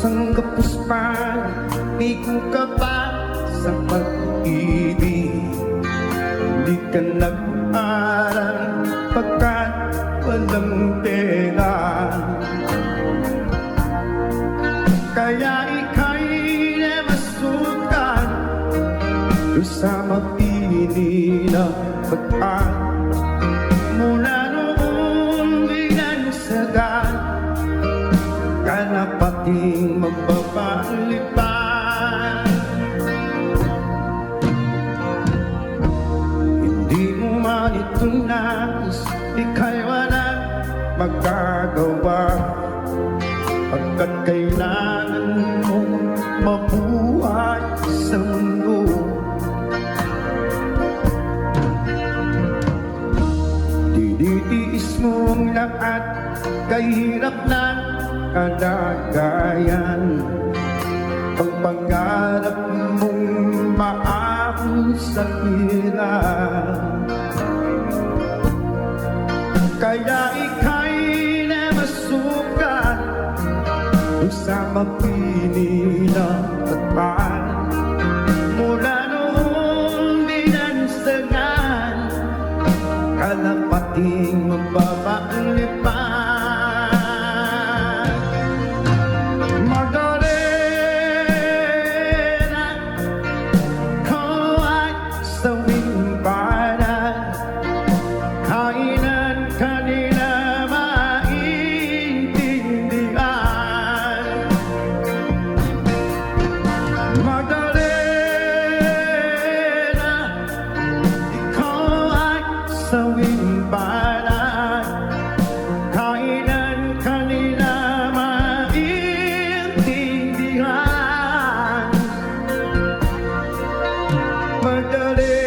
isang kapuspan, di ko ka pa sa pag-ibig. Hindi ka nag-aaral pagkat walang pera, kaya ika'y namasukan sa mapili na pagkat mula noon binansagan ka na pating magbabalipan. Hindi mo man ito nais, ika'y walang magagawa, pagkat kailangan mong mabuhay sa mundo. Tinitiis mo ang lahat, kahirap ng kalagayan, pagpangarap mong maahon sa hirap, kaya ika'y namasukan sa mapili na pagpahal. Mula noon binansagan ka na pating magbabalipan. Magdalena, ikaw ay sawing bayan, kailan ka nila maintindihan. Magdalena, ikaw ay sawing bayan, kailan ka nila maintindihan. Magdalena,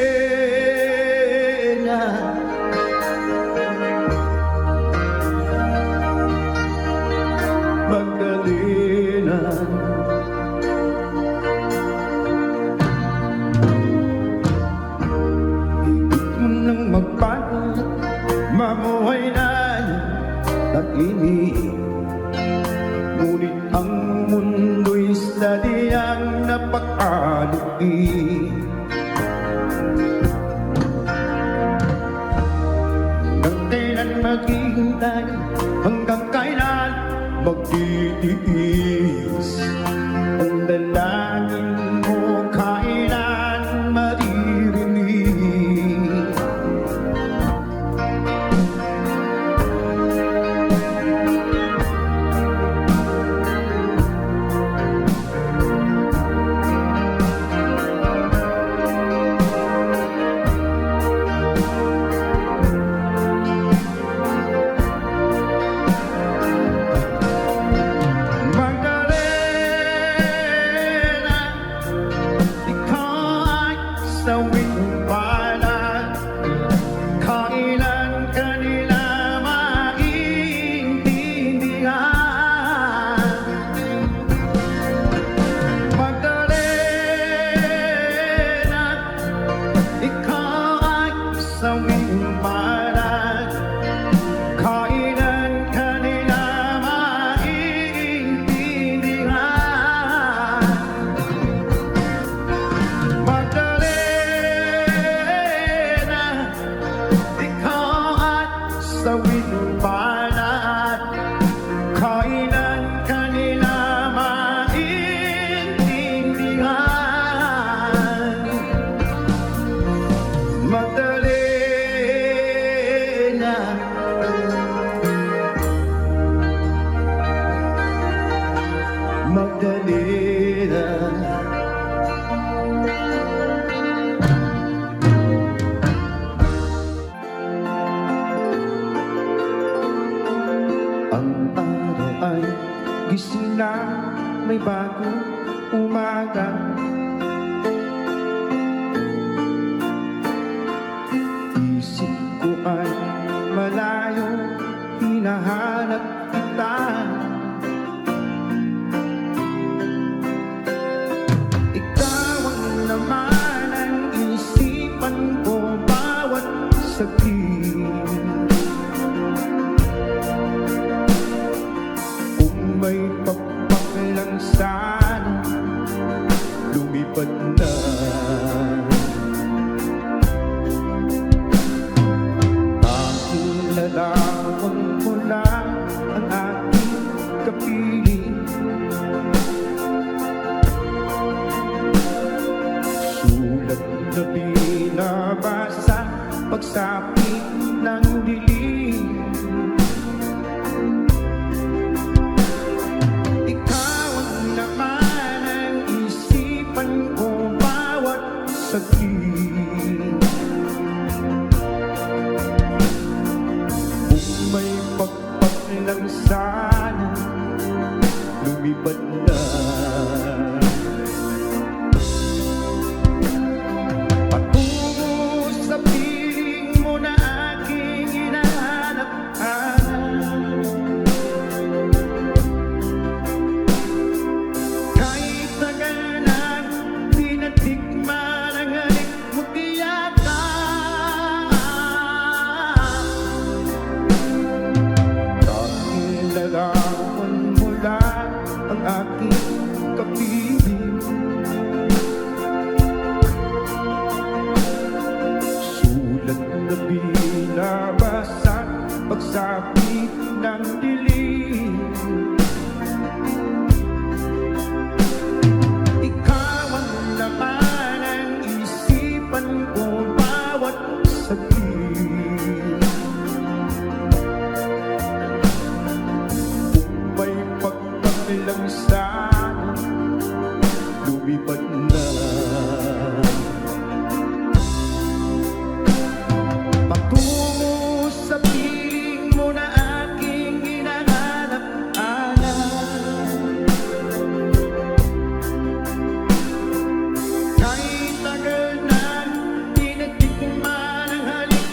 Magdalena, ibig mo nang magpalit, mamuhay na nag-inig, ngunit ang mundo'y sadyang napakaluig. Hanggang kailan maghihintay, hanggang kailan magtitiis, ang dalangin mo kailan maririnig. Sawing bayan, kailan ka nila maintindihan. Magdalena, ikaw ay sawing bayan, kailan ka nila maintindihan. Sawing bayan, kailan ka nila maintindihan. Magdalena, Magdalena, ang araw ay gising na, may bagong umaga. Isip ko ay malayo, hinahanap kita. Ikaw ang naman ang isipan ko bawat saglit. Kung may pagpakilang pagsapit ng dilim. Ikaw ang laman ng isipan ko bawat saglit. Kung may pagpag lang sana, lumipad na. Patungo sa piling mo na aking hinahanap-hanap. Kahit tagal na pinatikman ang halik mo tiyatak. Dahil larawan mo lang ang aking kapiling. Sulat na binabasa pagsapit ng dilim. Ikaw ang laman ng isipan ko bawat saglit. Kung may pagkakilang sana, lumipad na. Patungo sa piling mo na aking hinahanap-hanap. Kahit tagal na di natikman ang halik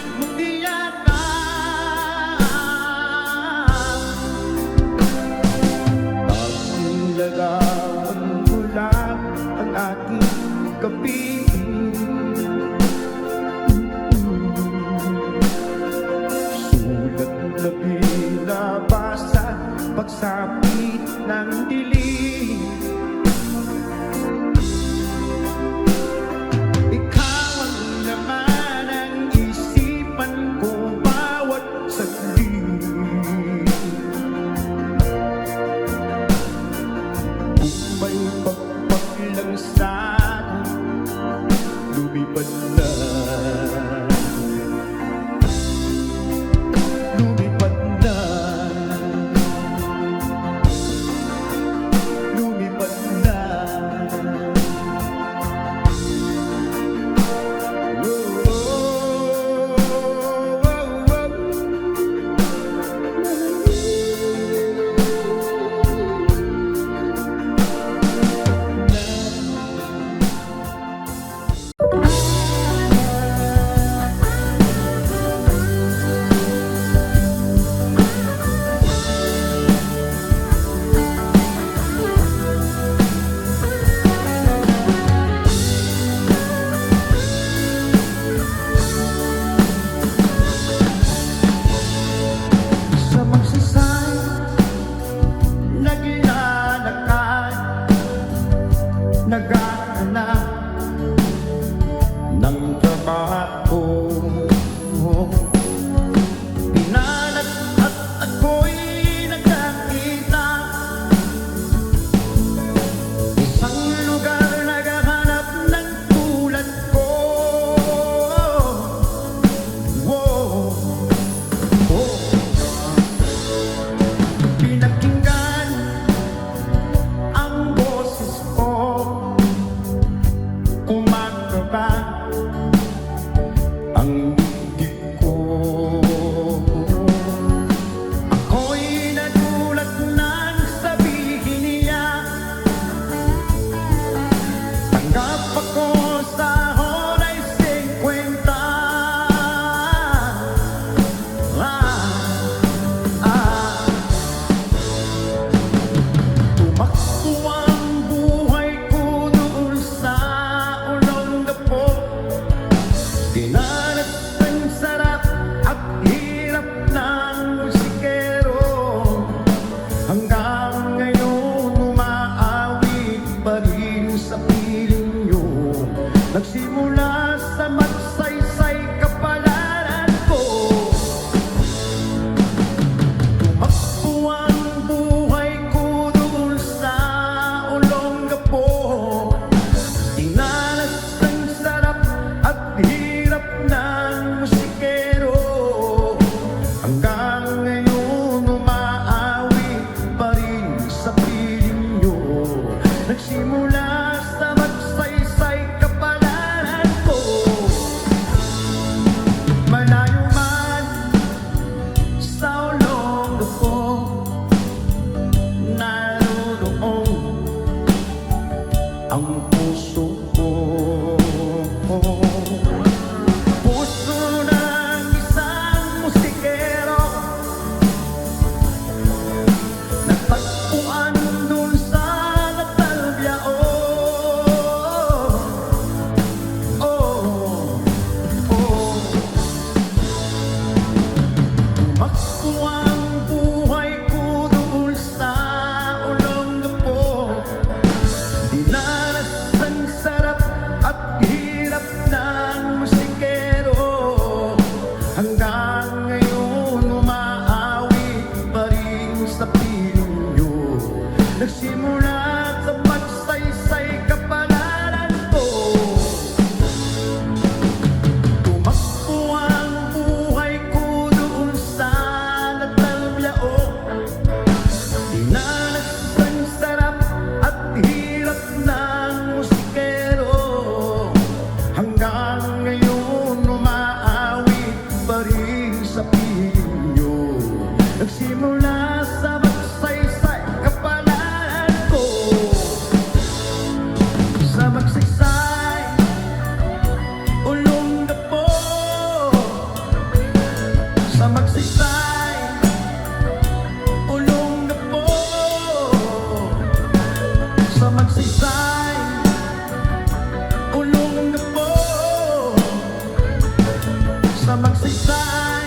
sa'y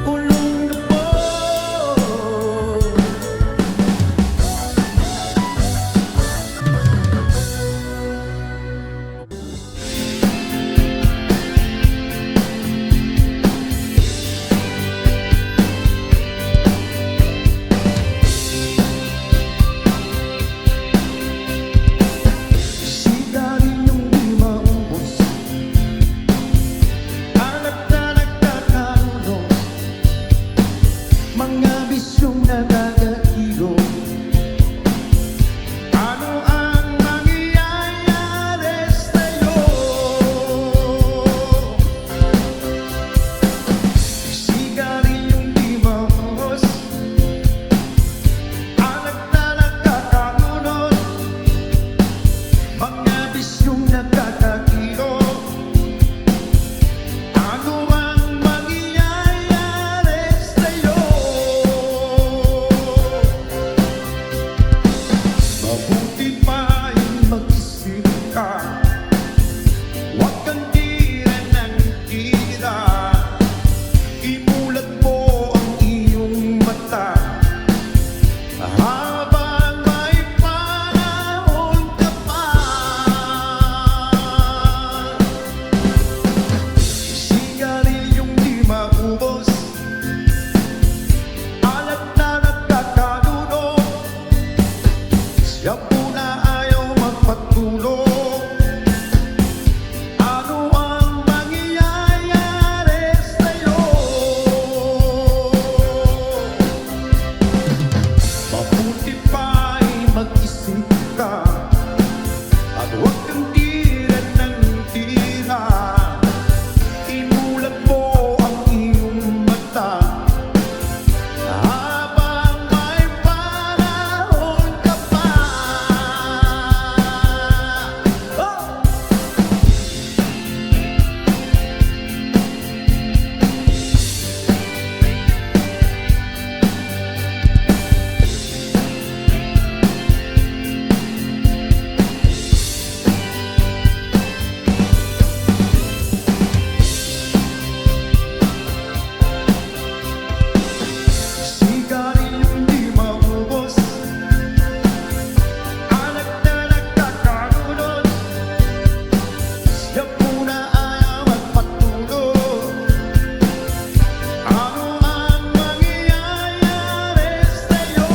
ulong na po. Sigarilyo di maubos, alat na nagkakaroon, mga bisyong nagagahiro. Ano ang mangyayari sa'yo? Sigarilyo di maubos, alat na nagkakaroon, mga bisyong nagkakakilo. Ano ang mangyayari sa'yo? Mabuti pa'y mag-isip ka, huwag kang tira ng tira. Imulat mo ang iyong mata habang may panahon ka pa. Sigarilyong di maubos, alat na nagkakadulog, siya po na ayaw magpatulog. Ano ang mangyayari sa'yo? Mabuti pa'y mag-isip ka at huwag kang tira ng tira. Imulat mo ang iyong mata habang may panahon ka pa. Oh! Sigarilyong di maubos, alat na nagkakaroon, siya po na ayaw magpatulog. Ano ang mangyayari sa'yo?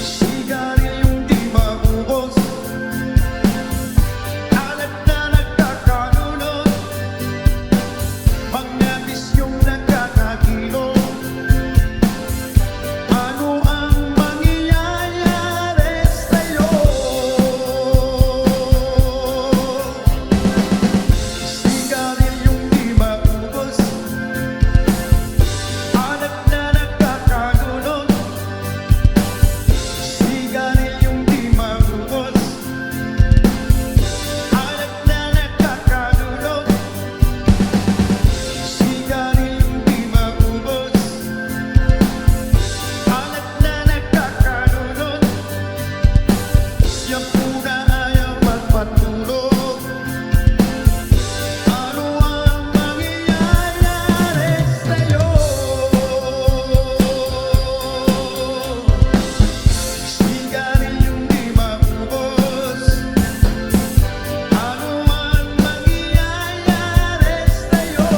Sigarilyong di maubos, alat na nagkakaroon, mga bisyong nagkakakilo. Ano ang mangyayari sa'yo? Sigarilyong di maubos, alat na nagkakaroon, sigarilyong di maubos, alat na nagkakaroon, sigarilyong di maubos, alat na nagkakaroon, siya po na ayaw magpatulog. Ano ang mangyayari sa'yo? Sigarilyong di maubos, ano ang mangyayari sa'yo?